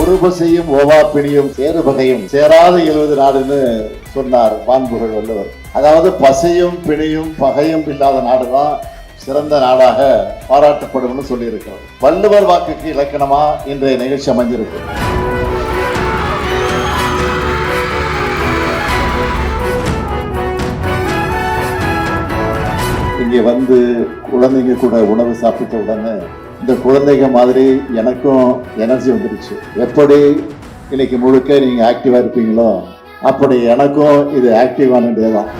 ஒரு பசையும் ஓவா பிணியும் சேரு பகையும் சேராத 70 நாடுன்னு சொன்னார் வான்புகழ் வள்ளுவர். அதாவது பசையும் பிணியும் பகையும் இல்லாத நாடுதான் சிறந்த நாடாக பாராட்டப்படும்னு சொல்லியிருக்கிறார். வள்ளுவர் வாக்குக்கு இலக்கணமா இன்றைய நிகழ்ச்சி அமைஞ்சிருக்கு. இங்கே வந்து குழந்தைங்க கூட உணவு சாப்பிட்ட உடனே இந்த குழந்தைங்க மாதிரி எனக்கும் எனர்ஜி வந்துருச்சு. எப்படி இன்னைக்கு முழுக்க நீங்க ஆக்டிவா இருப்பீங்களோ அப்படி எனக்கும் இது ஆக்டிவான டே தான்.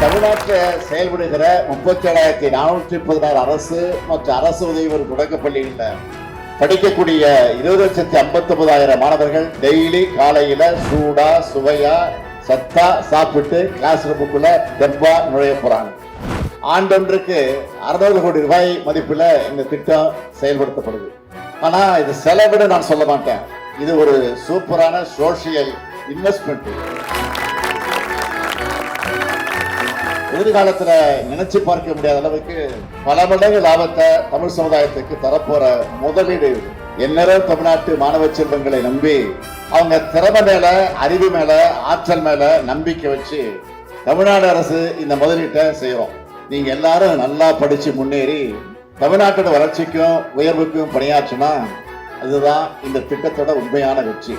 தமிழ்நாட்டில் செயல்படுகிற 37,416 அரசு மற்றும் அரசு உதவி பெறும் தொடக்க பள்ளிகளில் படிக்கக்கூடிய 20,59,000 மாணவர்கள் டெய்லி காலையில சூடா சுவையா சத்தா சாப்பிட்டு கிளாஸ் ரூமுக்குள்ள தெம்பா நுழைய போறாங்க. ஆண்டொன்றுக்கு 600 கோடி ரூபாய் மதிப்புல இந்த திட்டம் செயல்படுத்தப்படுது. ஆனா இது செலவிட நான் சொல்ல மாட்டேன். இது ஒரு சூப்பரான சோசியல் இன்வெஸ்ட்மெண்ட். எதிர்காலத்துல நினைச்சு பார்க்க முடியாத அளவுக்கு பல மடங்கு லாபத்தை தமிழ் சமுதாயத்துக்கு தரப்போற முதலீடு. எந்நேரம் தமிழ்நாட்டு மாணவ செல்வங்களை நம்பி அவங்க திறமை மேல அறிவு மேல ஆற்றல் மேல நம்பிக்கை வச்சு தமிழ்நாடு அரசு இந்த முதலீட்டை செய்யறோம். நீங்க எல்லாரும் நல்லா படிச்சு முன்னேறி தமிழ்நாட்டோட வளர்ச்சிக்கும் உயர்வுக்கும் பணியாற்றினா அதுதான் இந்த திட்டத்தோட உண்மையான வெற்றி.